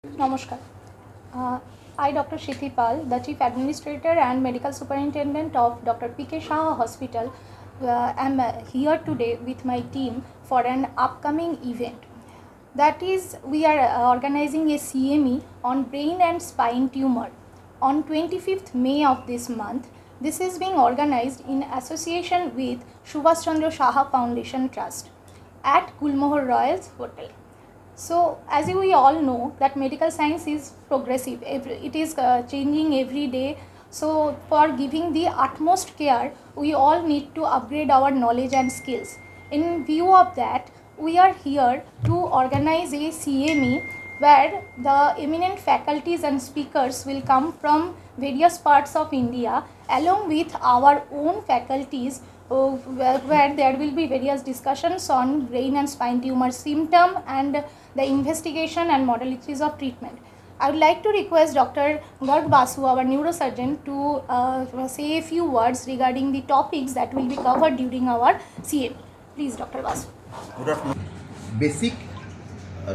Namaskar. I, Dr. Shithi Pal, the Chief Administrator and Medical Superintendent of Dr. P.K. Shah Hospital, am here today with my team for an upcoming event. That is, we are organizing a CME on brain and spine tumor on 25th May of this month. This is being organized in association with Subhash Chandra Saha Foundation Trust at Gulmohar Royals Hotel. So, as we all know that medical science is progressive, it is changing every day. So, for giving the utmost care, we all need to upgrade our knowledge and skills. In view of that, we are here to organize a CME where the eminent faculties and speakers will come from various parts of India along with our own faculties where there will be various discussions on brain and spine tumor symptom and the investigation and modalities of treatment. I would like to request Dr. Garg Basu, our neurosurgeon, to say a few words regarding the topics that will be covered during our CME. Please, Dr. Basu. Good afternoon. Basic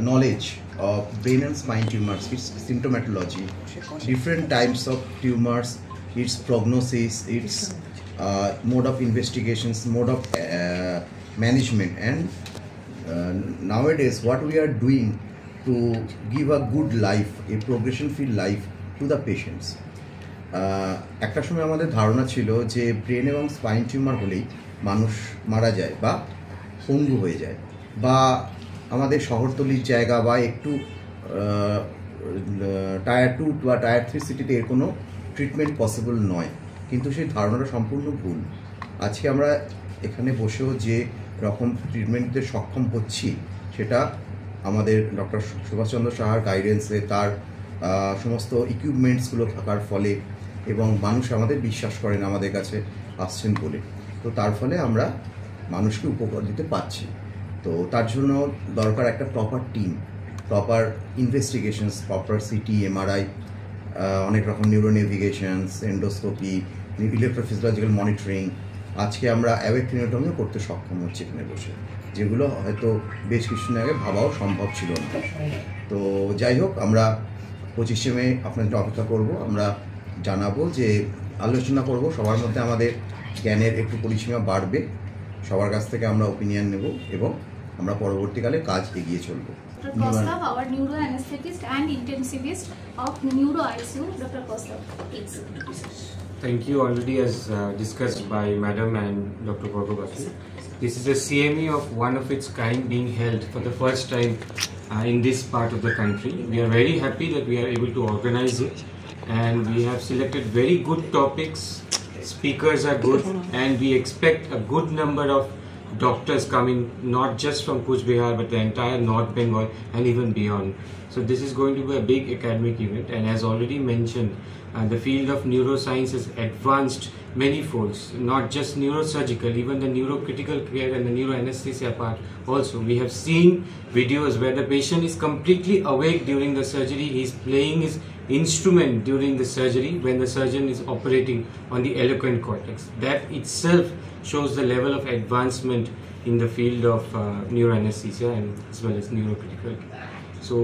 knowledge of brain and spine tumors, its symptomatology, different types of tumors, its prognosis, its mode of investigations, mode of management, and nowadays what we are doing to give a good life, a progression-free life to the patients. একটা সময় আমাদের ধারণা ছিল যে brain এবং spine tumour হলেই মানুষ মারা যায় বা পঙ্গু হয়ে যায়, বা আমাদের শহরতলির জায়গা বা একটু টায়ার 2 বা টায়ার 3 সিটিতে এর কোনো ট্রিটমেন্ট পসিবল নয়, কিন্তু সেই ধারণাটা সম্পূর্ণ ভুল। আজকে আমরা এখানে বসেও যে রকম ট্রিটমেন্ট দিতে সক্ষম হচ্ছি সেটা আমাদের ডক্টর সুভাষচন্দ্র সাহার গাইডেন্সে, তার সমস্ত ইকুইপমেন্টসগুলো থাকার ফলে, এবং মানুষ আমাদের বিশ্বাস করেন আমাদের কাছে আসছেন বলে, তো তার ফলে আমরা মানুষকে উপকার দিতে পারছি। তো তার জন্য দরকার একটা proper team, proper investigations, proper city, MRI, অনেক রকম নিউরোনেভিগেশনস, এন্ডোস্কোপি, ইলেকট্রোফিজিওলজিক্যাল মনিটরিং। আজকে আমরা অ্যাওয়েক্টিনোটমিও করতে সক্ষম হচ্ছি এখানে বসে, যেগুলো হয়তো বেশ কিছুদিন আগে ভাবাও সম্ভব ছিল না। তো যাই হোক, আমরা 25শে মে আপনাদের অপেক্ষা করব, আমরা জানাবো, যে আলোচনা করব, সবার মধ্যে আমাদের জ্ঞানের একটু পরিসীমা বাড়বে, সবার কাছ থেকে আমরা ওপিনিয়ন নেব এবং আমরা পরবর্তীকালে কাজ এগিয়ে চলব। Dr. Kostav, our neuro anesthetist and intensivist of neuro ICU, Dr. Kostav, please. Thank you. Already as discussed by Madam and Dr. Garg Basu, this is a CME of one of its kind being held for the first time in this part of the country. We are very happy that we are able to organize it, and we have selected very good topics. Speakers are good, and we expect a good number of doctors coming, not just from Cooch Behar but the entire North Bengal and even beyond. So this is going to be a big academic event, and as already mentioned, the field of neuroscience has advanced many folds, not just neurosurgical, even the neurocritical care and the neuroanesthesia part also. We have seen videos where the patient is completely awake during the surgery, he is playing his instrument during the surgery when the surgeon is operating on the eloquent cortex. That itself shows the level of advancement in the field of neuroanesthesia and as well as neurocritical care. So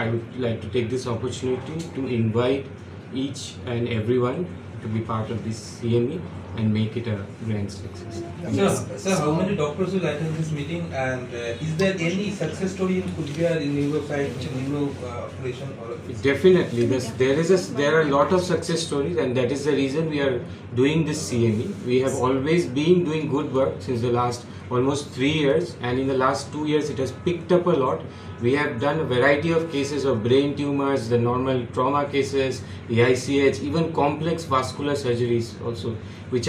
I would like to take this opportunity to invite each and everyone to be part of this CME and make it a grand success. Sir, how many doctors will attend this meeting, and is there any success story in Cooch Behar in neuroscience, neuro operation? Definitely, there are a lot of success stories, and that is the reason we are doing this CME. We have always been doing good work since the last almost 3 years, and in the last 2 years it has picked up a lot. We have done a variety of cases of brain tumors, the normal trauma cases, the ICH, even complex vascular surgeries also, which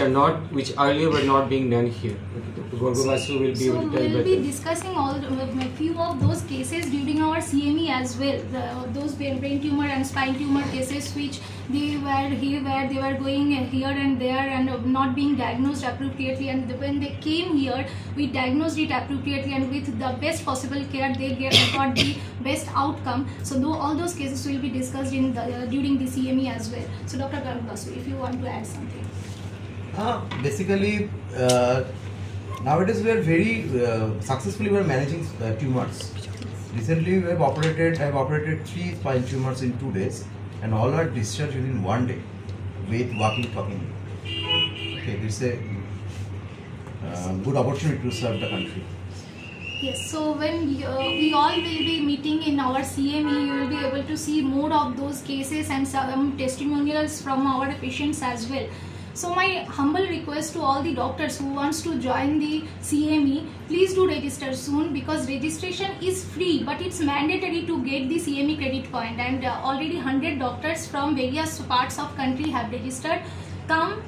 earlier were not being done here. Dr. Garg Basu will be able to tell better. So we will be discussing a few of those cases during our CME as well. Those brain tumor and spine tumor cases which they were going here and there and not being diagnosed appropriately, and when they came here we diagnosed it appropriately, and with the best possible care they got the best outcome. So all those cases will be discussed during the CME as well. So Dr. Garg Basu, if you want to add something. Basically, nowadays we are very successfully managing tumors. Recently, I have operated 3 spine tumors in 2 days, and all are discharged within 1 day with walking, talking. Okay, this is a good opportunity to serve the country. Yes, so when we all will be meeting in our CME, you will be able to see more of those cases and some testimonials from our patients as well. So my humble request to all the doctors who wants to join the CME, please do register soon, because registration is free, but it's mandatory to get the CME credit point, and already 100 doctors from various parts of country have registered. Come,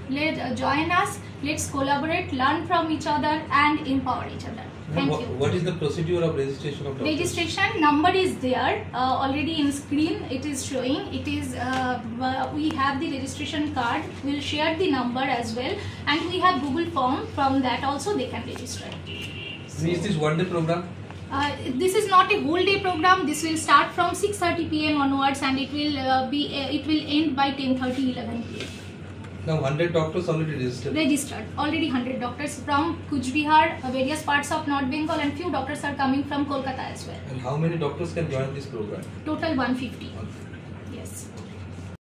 join us, let's collaborate, learn from each other and empower each other. Thank you. What is the procedure of registration of doctors? Registration number is there already in screen. It is showing. It is we have the registration card. We'll share the number as well, and we have Google form. From that also they can register. So is this one-day program? This is not a whole day program. This will start from 6:30 p.m. onwards, and it will end by 10:30, 11 p.m. Now 100 doctors already registered. Already 100 doctors from Kuch Bihar, various parts of North Bengal, and few doctors are coming from Kolkata as well. And how many doctors can join this program? Total 150.